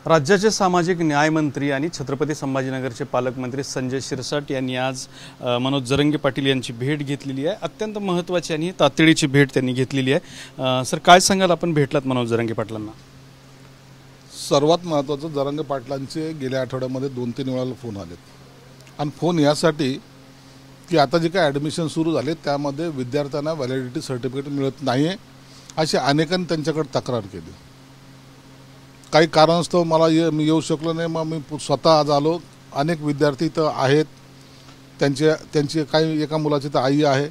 राज्याचे सामाजिक न्याय मंत्री आणि छत्रपती संभाजीनगरचे पालकमंत्री संजय शिरसाट यांनी आज मनोज जरांगे पाटील यांची भेट घेतलेली आहे। अत्यंत महत्त्वाची आणि तातडीची भेट त्यांनी घेतलेली आहे। सर, काय सांगाल, आपण भेटलात मनोज जरांगे पाटलांना? सर्वात महत्त्वाचं, जरांगे पाटलांचे गेल्या आठवड्यामध्ये 2-3 वेळा फोन आलेत आणि फोन यासाठी की आता जे काही ॲडमिशन सुरू झाले त्यामध्ये विद्यार्थ्यांना व्हॅलिडिटी सर्टिफिकेट मिळत नाही आहे अशी अनेकांनी त्यांच्याकडे तक्रार केली। काही कारणास्तव मला मी येऊ शकलो नाही, मग मी स्वतः आज आलो। अनेक विद्यार्थी इथं आहेत, त्यांची काही एका मुलाची तर आई आहे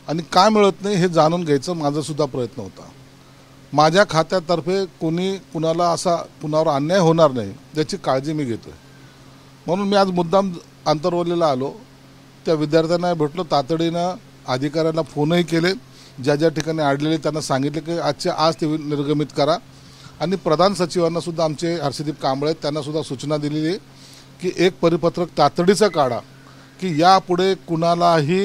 आणि काय मिळत नाही हे जाणून घ्यायचं माझासुद्धा प्रयत्न होता। माझ्या खात्यातर्फे कुणाला कुणावर अन्याय होणार नाही याची काळजी मी घेतो आहे, म्हणून मी आज मुद्दाम आंतरवलीला आलो। त्या विद्यार्थ्यांना भेटलो, तातडीनं अधिकाऱ्यांना फोनही केले, ज्या ठिकाणी अडलेले त्यांना सांगितले की आज ते निर्गमित करा आणि प्रधान सचिवांनासुद्धा आमचे हर्षदीप कांबळे त्यांनासुद्धा सूचना दिलेली आहे की एक परिपत्रक तातडीचं काढा की यापुढे कुणालाही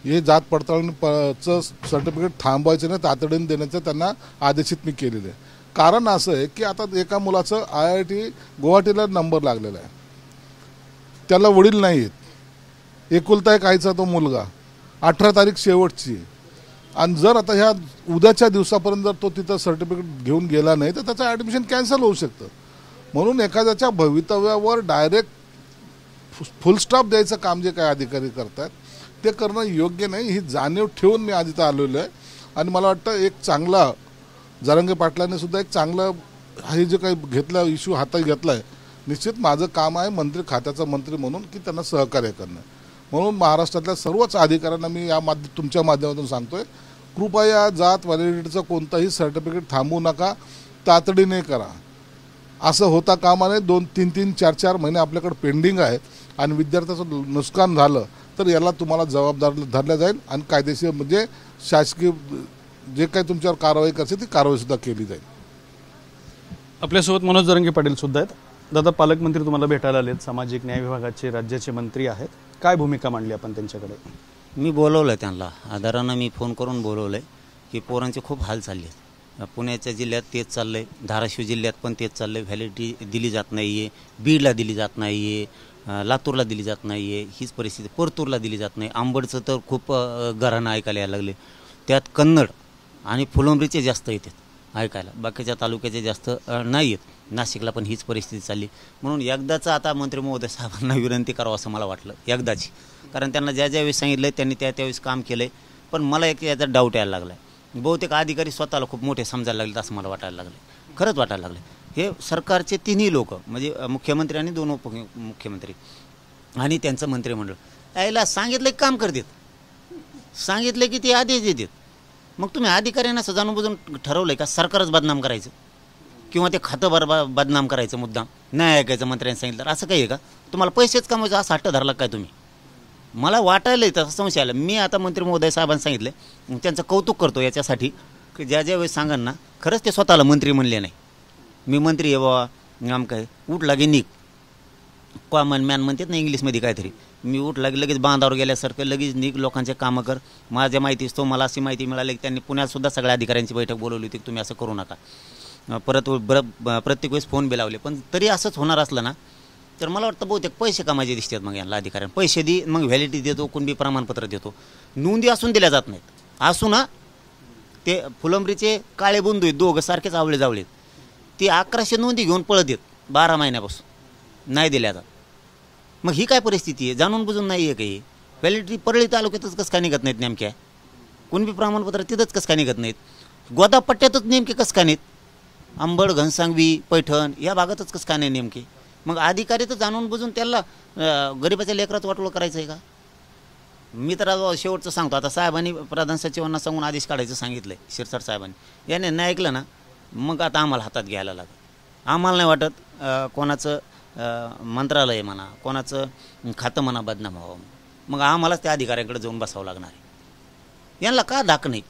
हे जात पडताळणीचं सर्टिफिकेट थांबवायचं नाही, तातडीने देण्याचं त्यांना आदेशित मी केलेलं आहे। कारण असं आहे की आता एका मुलाचं IIT गुवाहाटीला नंबर लागलेला आहे, त्याला वडील नाही आहेत, एकुलता एक आईचा तो मुलगा, 18 तारीख शेवटची, आणि जर आता ह्या उद्याच्या दिवसापर्यंत जर तो तिथं सर्टिफिकेट घेऊन गेला नाही तर त्याचं ॲडमिशन कॅन्सल होऊ शकतं। म्हणून एखाद्याच्या भवितव्यावर डायरेक्ट फुल स्टॉप द्यायचं काम जे काही अधिकारी करतात ते करणं योग्य नाही, ही जाणीव ठेवून मी आज इथं आलेलो आहे। आणि मला वाटतं एक चांगला जरांगे पाटलांनी सुद्धा एक चांगलं हे जे काही घेतला इश्यू हातात घेतला आहे, निश्चित माझं काम आहे मंत्री खात्याचा मंत्री म्हणून की त्यांना सहकार्य करणं। म्हणून महाराष्ट्रातल्या सर्वच अधिकाऱ्यांना मी तुमच्या माध्यमातून सांगतोय, कृपया जात व्हॅलिडिटीचं कोणताही सर्टिफिकेट थांबवू नका, तातडीने करा। असं होता कामा नये। 2-3, 4 महिने आपल्याकडे पेंडिंग आहे आणि विद्यार्थ्याचं नुकसान झालं तर याला तुम्हाला जबाबदार धरलं जाईल आणि कायदेशीर म्हणजे शासकीय जे काही तुमच्यावर कारवाई करायची ती कारवाईसुद्धा केली जाईल। आपल्यासोबत मनोज जरांगे पाटील सुद्धा आहेत। दादा, पालकमंत्री तुम्हाला भेटायला आलेत, सामाजिक न्याय विभागाचे राज्याचे मंत्री आहेत, काय भूमिका मांडली आपण त्यांच्याकडे? मी बोलवलं त्यांना, आधारानं मी फोन करून बोलवलं की पोरांचे खूप हाल चालले आहेत। पुण्याच्या जिल्ह्यात तेच चाललं आहे, धाराशिव जिल्ह्यात पण तेच चाललं आहे, व्हॅलिडिटी दिली जात नाही आहे, बीडला दिली जात नाही आहे, लातूरला दिली जात नाही आहे, हीच परिस्थिती, परतूरला दिली जात नाही। आंबडचं तर खूप घराणं ऐकायला यायला लागले, त्यात कन्नड आणि फुलंब्रीचे जास्त येतात ऐकायला, बाकीच्या तालुक्याचे जास्त नाही आहेत। नाशिकला पण हीच परिस्थिती चालली, म्हणून एकदाचं आता मंत्री महोदय साहेबांना विनंती करावं असं मला वाटलं एकदाची, कारण त्यांना ज्यावेळेस सांगितलं त्यांनी त्यावेळेस काम केलं आहे। पण मला एक याचा डाऊट यायला लागला आहे, बहुतेक अधिकारी स्वतःला खूप मोठे समजायला लागले असं मला वाटायला लागलं, खरंच वाटायला लागलं। हे सरकारचे तिन्ही लोक म्हणजे मुख्यमंत्री आणि 2 उपमुख्यमंत्री आणि त्यांचं मंत्रिमंडळ यायला सांगितलं की काम करतात, सांगितलं की ते आदेश देतात। मग तुम्ही अधिकाऱ्यांना जाणून बुजून ठरवलं आहे का सरकारच बदनाम करायचं किंवा ते खातं बदनाम करायचं, मुद्दाम नाही ऐकायचं मंत्र्यांनी सांगितलं तर असं काही आहे का? तुम्हाला पैसेच कमवायचं असा हट्ट धरला काय तुम्ही? मला वाटायला तसं संशय आला। मी आता मंत्री महोदय साहेबांनी सांगितलं, त्यांचं कौतुक करतो याच्यासाठी की ज्यावेळेस सांगा ना, खरंच ते स्वतःला मंत्री म्हणले नाही, मी मंत्री आहे बाबा, आम काय उठ लागे निघ, कॉमन मॅन म्हणतात ना इंग्लिशमध्ये काहीतरी, मी उठ लागे लगेच बांधावर गेल्यासारखं लगेच निघ, लोकांचे कामं कर। माझ्या माहितीच तो मला अशी माहिती मिळाली की त्यांनी पुण्यातसुद्धा सगळ्या अधिकाऱ्यांची बैठक बोलवली होती की तुम्ही असं करू नका। परत प्रत्येक वेळेस फोन बिलावले, पण तरी असंच होणार असलं ना तर मला वाटतं बहुतेक पैसे कमायचे दिसतात। मग यांना अधिकाऱ्यांना पैसे दे, मग व्हॅलिडिटी देतो, कुणबी प्रमाणपत्र देतो, नोंदी असून दिल्या जात नाहीत। असू ना, ते फुलंब्रीचे काळे बंधू आहेत, दोघं सारखेच आवळे जावळे, ते 1100 नोंदी घेऊन पळत आहेत 12 महिन्यापासून, नाही दिल्या जात। मग ही काय परिस्थिती आहे? जाणून बुजून नाही आहे काही। व्हॅलिडिटी परळी तालुक्यातच कसं काय निघत नाहीत नेमक्या, कुणबी प्रमाणपत्र तिथंच कसं काय निघत नाहीत, गोदापट्ट्यातच नेमके कसं काय नाहीत, अंबड, घनसांगवी, पैठण या भागातच कसं काय नाही नेमके? मग अधिकारी तर जाणून बुजून त्याला गरिबाच्या लेकराचं वाटोळं करायचं आहे का? मी तर शेवटचं सांगतो, आता साहेबांनी प्रधान सचिवांना सांगून आदेश काढायचं सांगितलं आहे शिरसाट साहेबांनी, याने नाही ऐकलं ना मग आता आम्हाला हातात घ्यायला लागेल। आम्हाला नाही वाटत कोणाचं मंत्रालय म्हणा, कोणाचं खातं म्हणा बदनाम व्हावं, मग आम्हालाच त्या अधिकाऱ्यांकडे जाऊन बसावं लागणार आहे। यांना का धाक नाही,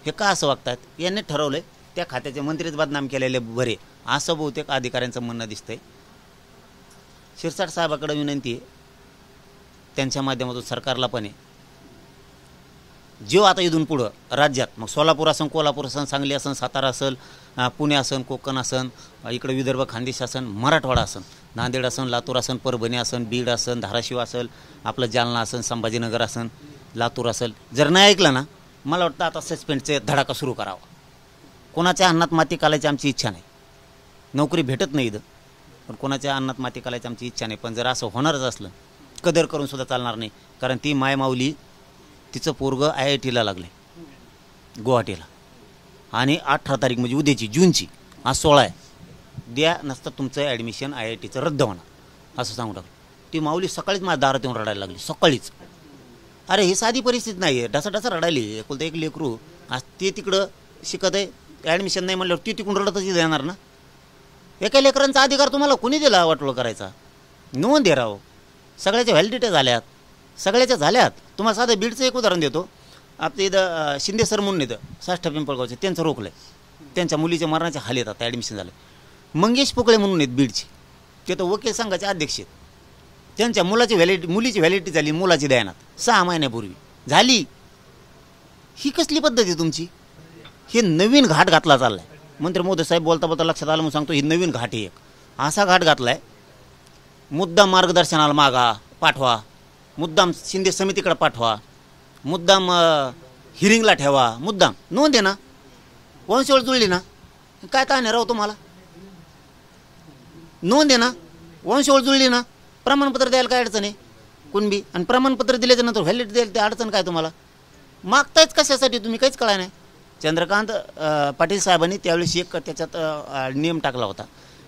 हे का असं वागतात? यांनी ठरवलं आहे त्या खात्याचे मंत्रीच बदनाम केलेले बरे, असं बहुतेक अधिकाऱ्यांचं म्हणणं दिसतंय। शिरसाट साहेबाकडे विनंती आहे, त्यांच्या माध्यमातून सरकारला पण आहे, जो आता इथून पुढं राज्यात मग सोलापूर असन, कोल्हापूर असन, सांगली असन, सातारा असेल, पुणे असन, कोकण असन, इकडे विदर्भ खानदेश असन, मराठवाडा असन, नांदेड असन, लातूर असन, परभणी असन, बीड असन, धाराशिव असेल, आपलं जालना असन, संभाजीनगर असन, लातूर असेल, जर नाही ऐकलं ना मला वाटतं आता सस्पेंडचे धडाका सुरू करावा. कोणाच्या अन्नात माती घालायची आमची इच्छा नाही. नोकरी भेटत नाही इथं, पण कोणाच्या अन्नात माती घालायची आमची इच्छा नाही. पण जर असं होणारच असलं कदर करून सुद्धा चालणार नाही. कारण ती मायमाऊली तिचं पोरगं IITला लागलं आहे गुवाहाटीला, आणि 18 तारीख म्हणजे उद्याची जूनची, आज 16 आहे, द्या नसतं तुमचं ॲडमिशन IITचं रद्द होणार असं सांगू टाकलं. ती माऊली सकाळीच माझ्या दारात येऊन रडायला लागली, सकाळीच. अरे ही साधी परिस्थिती नाही आहे, ढसा रडायली. एकुलतं एक लेकरू आज ते तिकडं शिकत आहे, ॲडमिशन नाही म्हणल्यावर ती तिकडून रडतच येणार ना. एका लेकरांचा अधिकार तुम्हाला कोणी दिला वाटोळ करायचा? नोंद दे राव. सगळ्याच्या व्हॅलिडिटी झाल्यात, सगळ्याच्या झाल्यात. तुम्हाला साधं बीडचं एक उदाहरण देतो. आपल्या इथं शिंदे सर म्हणून येतं साष्टा पिंपळगावचे, त्यांचं रोखलं आहे. त्यांच्या मुलीच्या मरणाचे हाल येतात, ॲडमिशन झालं. मंगेश पोकळे म्हणून आहेत बीडचे, ते तर वकील संघाचे अध्यक्ष आहेत. त्यांच्या मुलीची व्हॅलिडिटी झाली मुलाची दयानात 6 महिन्यापूर्वी झाली. ही कसली पद्धत आहे तुमची? हे नवीन घाट घातला चालला आहे. मंत्री मोदी साहेब बोलता बोलता लक्षात आलं म्हणून सांगतो, ही नवीन घाट आहे. एक असा घाट घातला आहे, मुद्दाम मार्गदर्शनाला मागा पाठवा, मुद्दाम शिंदे समितीकडे पाठवा, मुद्दाम हिरिंगला ठेवा, मुद्दाम नोंद आहे ना. वंशवळ जुळली ना, काय ताणे राव तुम्हाला? नोंद आहे ना, वंशवळ जुळली ना, प्रमाणपत्र द्यायला काय अडचण आहे कुणबी? आणि प्रमाणपत्र दिल्याच्या नंतर व्हॅलिडिटी द्यायला ते अडचण काय तुम्हाला? मागतायच कशासाठी तुम्ही? काहीच कळा नाही. चंद्रकांत पाटील साहेबांनी त्यावेळेस एक त्याच्यात नियम टाकला होता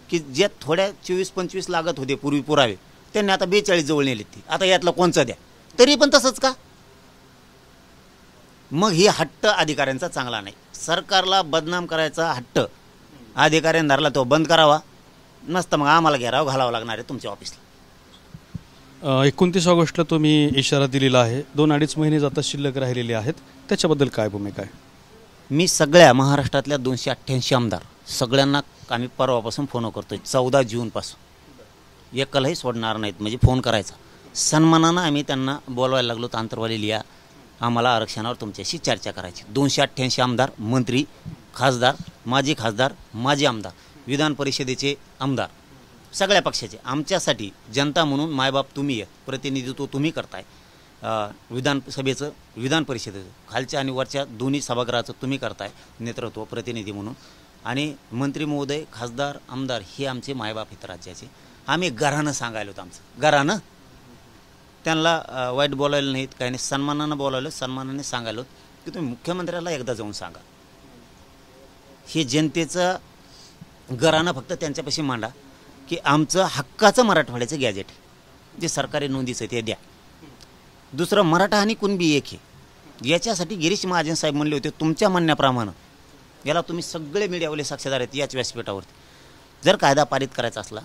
की ज्या थोड्या 24-25 लागत होते पूर्वी पुरावे, त्यांनी आता 42 जवळ नेले. ती आता यातलं कोणचं द्या, तरी पण तसंच का? मग ही हट्ट अधिकाऱ्यांचा चांगला नाही. सरकारला बदनाम करायचा हट्ट अधिकाऱ्यांनी धरला, तो बंद करावा. नसतं मग आम्हाला घेराव घालावं लागणार आहे तुमच्या ऑफिसला. 29 ऑगस्टला तुम्ही इशारा दिलेला आहे, 2-2.5 महिने जाता शिल्लक राहिलेले आहेत, त्याच्याबद्दल काय भूमिका आहे? मी सगळ्या महाराष्ट्रातल्या 288 आमदार सगळ्यांना आम्ही परवापासून फोन करतोय. 14 जूनपासून एकलाही सोडणार नाहीत. म्हणजे फोन करायचा, सन्मानानं आम्ही त्यांना बोलवायला लागलो. आंतरवाली लिहा, आम्हाला आरक्षणावर तुमच्याशी चर्चा करायची. 288 आमदार, मंत्री, खासदार, माजी आमदार, विधान परिषदेचे आमदार, सगळ्या पक्षाचे. आमच्यासाठी जनता म्हणून मायबाप तुम्ही आहेत, प्रतिनिधित्व तुम्ही करताय. विधानसभेचं, विधान परिषदेचं, खालच्या आणि वरच्या दोन्ही सभागृहाचं तुम्ही करताय नेतृत्व, प्रतिनिधी म्हणून. आणि मंत्री महोदय, खासदार, आमदार हे आमचे मायबाप आहेत राज्याचे. आम्ही घरानं सांगायलो होतं, आमचं घरानं. त्यांना वाईट बोलायला नाहीत, काही नाही, सन्मानानं बोलायलो, सन्मानाने सांगायलो की तुम्ही मुख्यमंत्र्याला एकदा जाऊन सांगा. हे जनतेचं घरानं फक्त त्यांच्यापाशी मांडा की आमचं हक्काचं मराठवाड्याचं गॅजेट जे सरकारी नोंदीचं ते द्या. दुसरं मराठा आणि कुणबी एक आहे. याच्यासाठी गिरीश महाजन साहेब म्हणले होते, तुमच्या म्हणण्याप्रमाणे याला तुम्ही सगळे मीडियावाले साक्षीदार आहेत याच व्यासपीठावरती, जर कायदा पारित करायचा असला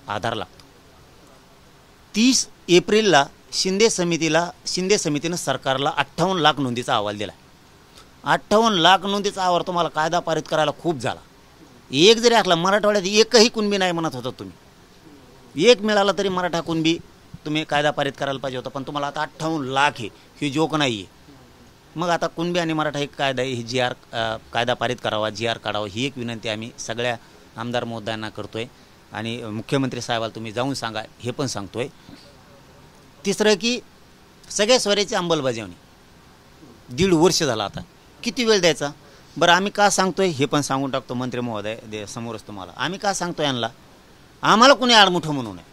आधार लागतो. 30 एप्रिलला शिंदे समितीनं सरकारला 58 लाख नोंदीचा अहवाल दिला. 58 लाख नोंदीचा अहवाल तुम्हाला कायदा पारित करायला खूप झाला. एक जरी असला मराठवाड्यात एकही कुणबी नाही म्हणत होता तुम्ही. एक मिळाला तरी मराठा कुणबी तुम्ही कायदा पारित करायला पाहिजे होता. पण तुम्हाला आता 58 लाख आहे, ही जोक नाही आहे. मग आता कुणबी आणि मराठा एक कायदा आहे, ही GR कायदा पारित करावा, GR काढावा, ही एक विनंती आम्ही सगळ्या आमदार महोदयांना करतोय. आणि मुख्यमंत्री साहेबाला तुम्ही जाऊन सांगा हे पण सांगतोय. तिसरं की सगळ्या स्वराची अंमलबजावणी 1.5 वर्ष झाला. आता किती वेळ द्यायचा? बरं आम्ही का सांगतोय हे पण सांगून टाकतो मंत्री महोदय समोरच तुम्हाला. आम्ही का सांगतोय यांना? आम्हाला कुणी आडमुठं म्हणू नये.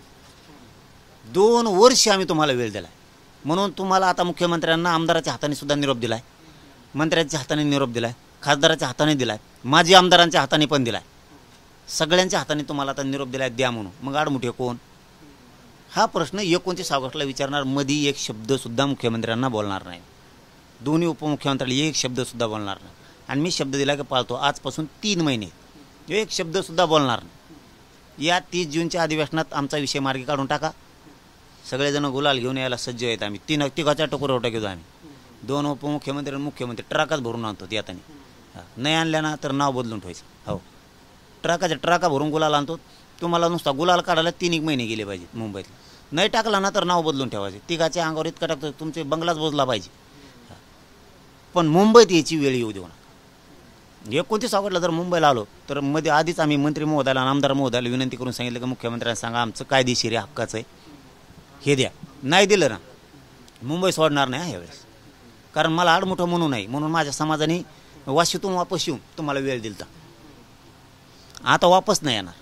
2 वर्ष आम्ही तुम्हाला वेळ दिला आहे म्हणून तुम्हाला आता मुख्यमंत्र्यांना आमदाराच्या हाताने सुद्धा निरोप दिला आहे, मंत्र्यांच्या हाताने निरोप दिला आहे, खासदाराच्या हाताने दिला आहे, माजी आमदारांच्या हाताने पण दिला आहे. सगळ्यांच्या हाताने तुम्हाला आता निरोप दिला आहे द्या म्हणून. मग आडमुठे कोण? हा प्रश्न 29 ऑगस्टला विचारणार. मध्ये एक शब्दसुद्धा मुख्यमंत्र्यांना बोलणार नाही. दोन्ही उपमुख्यमंत्र्यांना एक शब्दसुद्धा बोलणार नाही. आणि मी शब्द दिला की पाळतो. आजपासून 3 महिने एक शब्दसुद्धा बोलणार नाही. या 30 जूनच्या अधिवेशनात आमचा विषय मार्गी काढून टाका. सगळेजण गुलाल घेऊन यायला सज्ज आहेत. आम्ही तिघाच्या टोकरवटा घेतो. आम्ही 2 उपमुख्यमंत्री आणि मुख्यमंत्री ट्रकाच भरून आणतो. येताना नाही आणल्या ना तर नाव बदलून ठेवायचं. हो, ट्रका भरून गुलाल आणतो. तुम्हाला नुसता गुलाल काढायला 3 महिने गेले पाहिजे मुंबईतला. नाही टाकला ना तर नाव बदलून ठेवायचे. तिघाच्या अंगावर इतका टाकतो तुमचे बंगलाच बदला पाहिजे. पण मुंबईत याची वेळ येऊ देऊ नका. 29 ऑगस्टला जर मुंबईला आलो तर मध्ये आधीच आम्ही मंत्री महोदयाला आणि आमदार महोदयाला विनंती करून सांगितलं की मुख्यमंत्र्यांना सांगा आमचं कायदेशीर हक्काचं आहे हे द्या. नाही दिलं ना मुंबई सोडणार नाही यावेळेस, कारण मला आडमुठं म्हणू नाही म्हणून माझ्या समाजाने वाशीतून वापस येऊन तुम्हाला वेळ दिलता. आता वापस नाही येणार.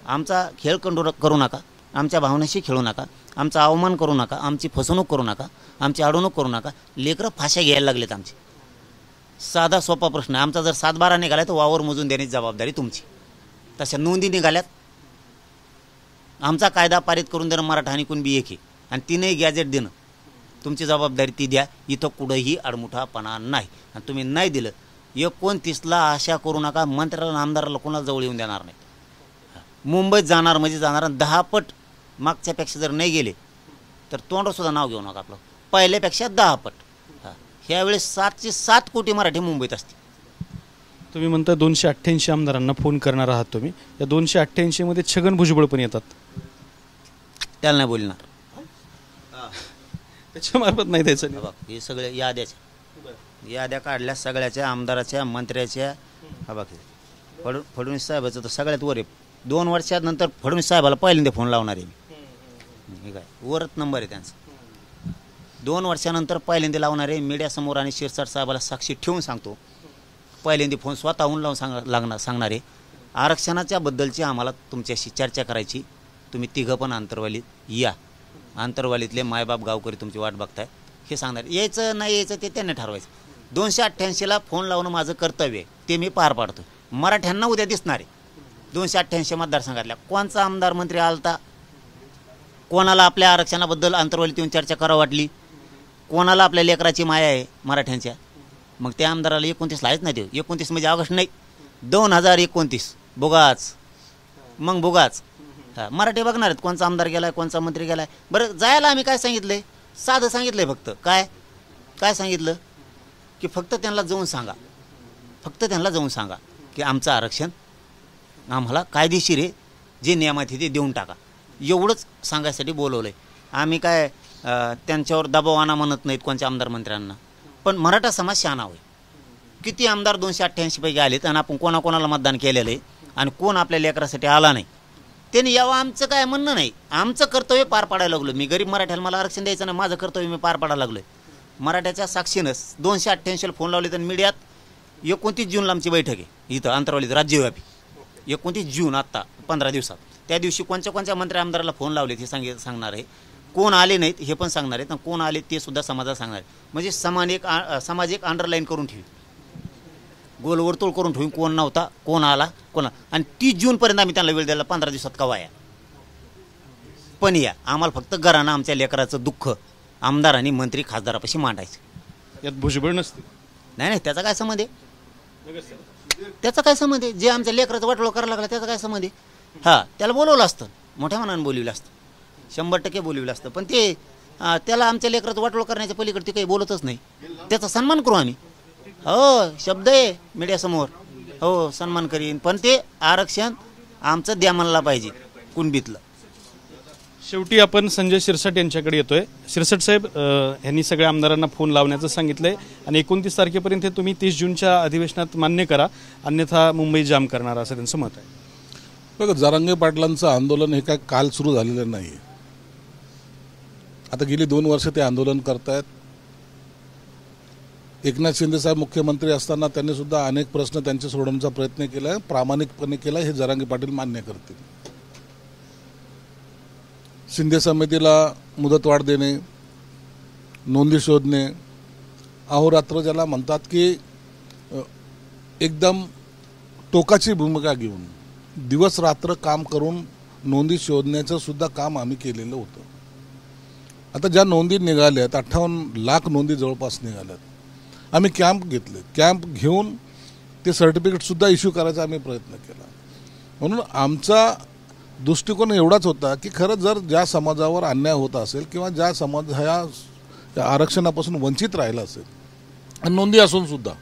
आमचा खेळ करू नका, आमच्या भावनाशी खेळू नका, आमचा अवमान करू नका, आमची फसवणूक करू नका, आमची अडवणूक करू नका. लेकरं फाश्या घ्यायला लागलेत आमची. साधा सोपा प्रश्न आहे. आमचा जर 7-12 निघाला तर वावर मोजून देण्याची जबाबदारी तुमची. तशा नोंदी निघाल्यात. आमचा कायदा पारित करून देणं मराठा आणि कुणबी एक आहे आणि 3ही गॅजेट देणं तुमची जबाबदारी ती द्या. इथं कुठंही अडमुठापणा नाही. आणि तुम्ही नाही दिलं 29ला आशा करू नका. मंत्र्याला आमदाराला कोणाला जवळ येऊन देणार नाही. मुंबईत जाणार म्हणजे जाणार. 10 पट मागच्यापेक्षा जर नाही गेले तर तोंडसुद्धा नाव घेऊ नका आपलं. पहिल्यापेक्षा 10 पट. ह्यावेळेस 7 कोटी मराठी मुंबईत असतील. तुम्ही म्हणता 288 आमदारांना फोन करणार आहात तुम्ही. या 288 मध्ये छगन भुजबळ पण येतात. त्याला नाही बोलणार. त्याच्यामार्फत नाही द्यायचं. बघ हे सगळे याद्या काढल्या सगळ्याच्या आमदाराच्या मंत्र्याच्या. हा बघ फडणवीस साहेबाचं तर सगळ्यात वर आहे. 2 वर्षानंतर फडणवीस साहेबाला पहिल्यांदा फोन लावणार आहे मी. हे काय वरच नंबर आहे त्यांचा. 2 वर्षानंतर पहिल्यांदा लावणार आहे. मीडियासमोर आणि शिरसाट साहेबाला साक्षी ठेवून सांगतो पहिल्यांदा फोन स्वतःहून लावून सांगणार आहे. आरक्षणाच्या बद्दलची आम्हाला तुमच्याशी चर्चा करायची. तुम्ही तिघं पण आंतरवालीत या. आंतरवालीतले मायबाप गावकरी तुमची वाट बघताय हे सांगणार. यायचं नाही यायचं ते त्यांनी ठरवायचं. 288ला फोन लावणं माझं कर्तव्य आहे. ते मी पार पाडतो. मराठ्यांना उद्या दिसणार आहे 288 मतदारसंघातल्या कोणचा आमदार मंत्री आलता, कोणाला आपल्या आरक्षणाबद्दल आंतरवालीत येऊन चर्चा करावं वाटली, कोणाला आपल्या लेकराची माया आहे मराठ्यांच्या. मग त्या आमदाराला 29 लायच नाही. ते 29 म्हणजे ऑगस्ट नाही 2029 बुगाच. मग बुगाच. हां मराठी बघणार आहेत कोणचा आमदार गेलाय कोणचा मंत्री गेलाय. बरं जायला आम्ही काय सांगितलंय साधं सांगितलंय फक्त. काय सांगितलं की फक्त त्यांना जाऊन सांगा की आमचं आरक्षण आम्हाला कायदेशीर आहे. जे नियमात आहे ते देऊन टाका. एवढंच सांगायसाठी बोलवलं आहे. आम्ही काय त्यांच्यावर दबाव आणा म्हणत नाहीत कोणत्या आमदार मंत्र्यांना. पण मराठा समाज शहाणा होय. किती आमदार 288 पैकी आलेत आणि आपण कोणाकोणाला मतदान केलेलं आहे आणि कोण आपल्या लेकरासाठी आला नाही. त्यांनी यावं आमचं काय म्हणणं नाही. आमचं कर्तव्य पार पाडायला लागलो. मी गरीब मराठ्याला मला आरक्षण द्यायचं नाही. माझं कर्तव्य मी पार पाडायला लागलो आहे. मराठ्याच्या साक्षीनंच 288ला फोन लावले तर मीडियात 29 जूनला आमची बैठक आहे इथं आंतरवालीत राज्यव्यापी. 29 जून आत्ता 15 दिवसात. त्या दिवशी कोणत्या मंत्री आमदाराला फोन लावले हे सांगणार आहे. कोण आले नाहीत हे पण सांगणार आहेत. कोण आले ते सुद्धा समाजाला सांगणार आहे. म्हणजे समाज एक अंडरलाईन करून ठेवी गोल वर्तुळ करून ठेवून कोण नव्हता कोण आला कोणा. आणि 30 जूनपर्यंत आम्ही त्यांना वेळ द्यायला 15 दिवसात कवा या. पण या आम्हाला फक्त घरानं आमच्या लेकराचं दुःख आमदार आणि मंत्री खासदारापाशी मांडायचं. यात भुजबळ नसते. नाही त्याचा काय संबंध आहे. त्याचा काय संबंध आहे. जे आमच्या लेकराचं वाटोळं करायला लागला त्याचा काय संबंध आहे. हां त्याला बोलवलं असतं मोठ्या मनानं बोलवलं असतं 100% बोलवलं असतं. पण ते त्याला आमच्या लेकराचं वाटोळं करण्याच्या पलीकडे ते काही बोलतच नाही. त्याचा सन्मान करू आम्ही. हो शब्द आहे मीडियासमोर. हो सन्मान करीन. पण ते आरक्षण आमचं द्या म्हणला पाहिजे कुणबीतलं. शेवटी आपण संजय शिरसाट यांच्याकडे येतोय. शिरसाट साहेब यांनी सगळ्या आमदारांना फोन लावण्याचं सांगितलंय आणि 29 तारखेपर्यंत तुम्ही 30 जूनच्या अधिवेशनात मान्य करा अन्यथा मुंबई जाम करणार असं त्यांचं मत आहे. बघा जरांगे पाटलांचं आंदोलन हे काय काल सुरू झालेलं नाही. आता गेली 2 वर्ष ते आंदोलन करतायत. एकनाथ शिंदे साहेब मुख्यमंत्री असताना त्यांनी सुद्धा अनेक प्रश्न त्यांचे सोडवण्याचा प्रयत्न केला आहे. प्रामाणिकपणे केला. हे जरांगे पाटील मान्य करतील. शिंदे समितीला मुदतवाढ देणे, नोंदी शोधणे, अहोरात्र ज्याला म्हणतात की एकदम टोकाची भूमिका घेऊन दिवस रात्र काम करून नोंदी शोधण्याचं सुद्धा काम आम्ही केलेलं होतं. आता ज्या नोंदी निघाल्यात 58 लाख नोंदी जवळपास निघाल्यात. आम्ही कॅम्प घेतले. कॅम्प घेऊन ते सर्टिफिकेटसुद्धा इश्यू करायचा आम्ही प्रयत्न केला. म्हणून आमचा दृष्टिकोन एवढाच होता की खरं जर ज्या समाजावर अन्याय होत असेल किंवा ज्या समाज ह्या आरक्षणापासून वंचित राहिला असेल आणि नोंदी असून सुद्धा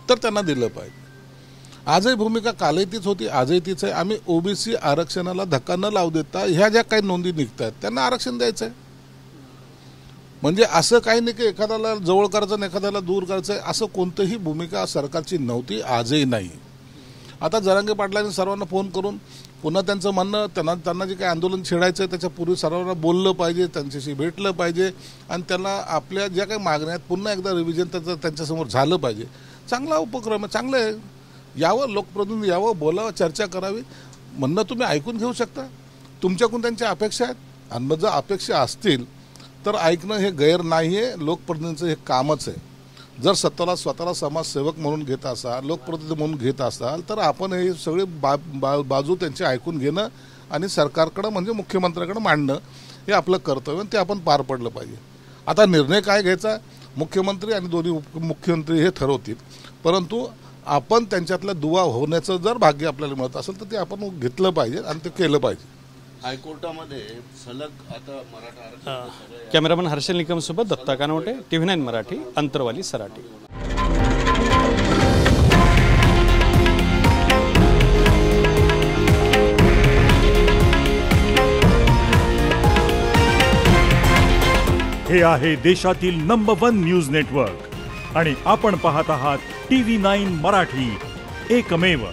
तर त्यांना दिलं पाहिजे. आजही भूमिका कालही तीच होती आजही तीच आहे. आम्ही ओबीसी आरक्षणाला धक्का न लावू देता ह्या ज्या काही नोंदी निघत आहेत त्यांना आरक्षण द्यायचं आहे. म्हणजे असं काही नाही की एखाद्याला जवळ करायचं आणि एखाद्याला दूर करायचं असं कोणतीही भूमिका सरकारची नव्हती, आजही नाही. आता जरांगे पाटलांनी सर्वांना फोन करून पुन्हा त्यांचं म्हणणं त्यांना जे काही आंदोलन छेडायचं आहे त्याच्यापूर्वी सर्वांना बोललं पाहिजे, त्यांच्याशी भेटलं पाहिजे आणि त्यांना आपल्या ज्या काही मागण्या आहेत पुन्हा एकदा रिव्हिजन त्यांच्यासमोर झालं पाहिजे. चांगला उपक्रम आहे, चांगलं आहे. यावं, लोकप्रतिनिधी यावं, बोलावं, चर्चा करावी. म्हणणं तुम्ही ऐकून घेऊ शकता. तुमच्याकडून त्यांच्या अपेक्षा आहेत आणि जर अपेक्षा असतील तर ऐकणं हे गैर नाही आहे. लोकप्रतिनिधीचं हे कामच आहे. जर स्वतःला समाजसेवक म्हणून घेत असाल, लोकप्रतिनिधी म्हणून घेत असाल तर आपण हे सगळे बाजू त्यांची ऐकून घेणं आणि सरकारकडं म्हणजे मुख्यमंत्र्याकडे मांडणं हे आपलं कर्तव्य, ते आपण पार पडलं पाहिजे. आता निर्णय काय घ्यायचा मुख्यमंत्री आणि दोन्ही उपमुख्यमंत्री हे ठरवतील, परंतु आपण त्यांच्यातल्या दुवा होण्याचं जर भाग्य आपल्याला मिळत असेल तर ते आपण घेतलं पाहिजे आणि ते केलं पाहिजे. हायकोर्टामध्ये सलग आता मराठा कॅमेरामन हर्षल निकम सोबत दत्ता कानवटे, TV9 मराठी, अंतरवाली, सराटी. हे आहे देशातील नंबर 1 न्यूज नेटवर्क आणि आपण पाहत आहात TV9 मराठी, एकमेव.